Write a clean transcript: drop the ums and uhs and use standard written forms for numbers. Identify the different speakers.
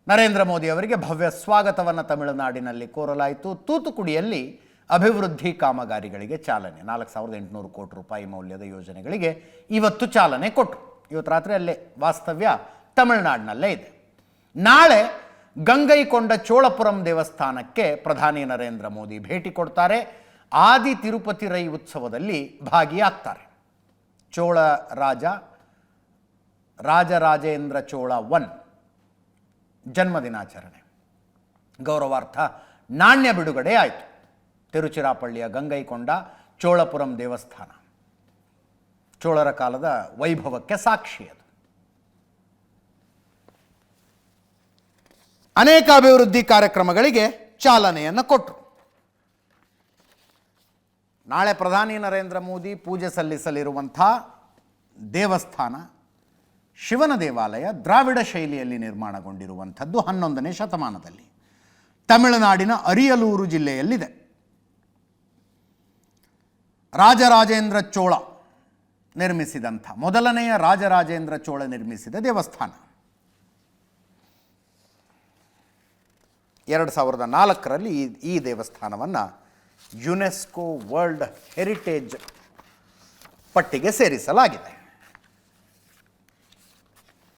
Speaker 1: ನರೇಂದ್ರ ಮೋದಿ ಅವರಿಗೆ ಭವ್ಯ ಸ್ವಾಗತವನ್ನು ತಮಿಳುನಾಡಿನಲ್ಲಿ ಕೋರಲಾಯಿತು. ತೂತುಕುಡಿಯಲ್ಲಿ ಅಭಿವೃದ್ಧಿ ಕಾಮಗಾರಿಗಳಿಗೆ ಚಾಲನೆ. 4800 ಕೋಟಿ ರೂಪಾಯಿ ಮೌಲ್ಯದ ಯೋಜನೆಗಳಿಗೆ ಇವತ್ತು ಚಾಲನೆ ಕೊಟ್ಟರು. ಇವತ್ತು ರಾತ್ರಿ ಅಲ್ಲೇ ವಾಸ್ತವ್ಯ ತಮಿಳುನಾಡಿನಲ್ಲೇ ಇದೆ. ನಾಳೆ ಗಂಗೈಕೊಂಡ ಚೋಳಪುರಂ ದೇವಸ್ಥಾನಕ್ಕೆ ಪ್ರಧಾನಿ ನರೇಂದ್ರ ಮೋದಿ ಭೇಟಿ ಕೊಡ್ತಾರೆ. ಆದಿ ತಿರುಪತಿ ರೈ ಉತ್ಸವದಲ್ಲಿ ಭಾಗಿಯಾಗ್ತಾರೆ. ಚೋಳ ರಾಜರಾಜೇಂದ್ರ ಚೋಳ 1 ಜನ್ಮದಿನಾಚರಣೆ ಗೌರವಾರ್ಥ ನಾಣ್ಯ ಬಿಡುಗಡೆ ಆಯಿತು. ತಿರುಚಿರಾಪಳ್ಳಿಯ ಗಂಗೈಕೊಂಡ ಚೋಳಪುರಂ ದೇವಸ್ಥಾನ ಚೋಳರ ಕಾಲದ ವೈಭವಕ್ಕೆ ಸಾಕ್ಷಿ. ಅದು ಅನೇಕ ಅಭಿವೃದ್ಧಿ ಕಾರ್ಯಕ್ರಮಗಳಿಗೆ ಚಾಲನೆಯನ್ನು ಕೊಟ್ಟರು. ನಾಳೆ ಪ್ರಧಾನಿ ನರೇಂದ್ರ ಮೋದಿ ಪೂಜೆ ಸಲ್ಲಿಸಲಿರುವಂಥ ದೇವಸ್ಥಾನ ಶಿವನ ದೇವಾಲಯ ದ್ರಾವಿಡ ಶೈಲಿಯಲ್ಲಿ ನಿರ್ಮಾಣಗೊಂಡಿರುವಂಥದ್ದು 11ನೇ ಶತಮಾನದಲ್ಲಿ ತಮಿಳುನಾಡಿನ ಅರಿಯಲೂರು ಜಿಲ್ಲೆಯಲ್ಲಿದೆ. ರಾಜರಾಜೇಂದ್ರ ಚೋಳ ನಿರ್ಮಿಸಿದಂಥ ಮೊದಲನೆಯ ರಾಜರಾಜೇಂದ್ರ ಚೋಳ ನಿರ್ಮಿಸಿದ ದೇವಸ್ಥಾನ. 2004ರಲ್ಲಿ ಈ ದೇವಸ್ಥಾನವನ್ನು ಯುನೆಸ್ಕೋ ವರ್ಲ್ಡ್ ಹೆರಿಟೇಜ್ ಪಟ್ಟಿಗೆ ಸೇರಿಸಲಾಗಿದೆ.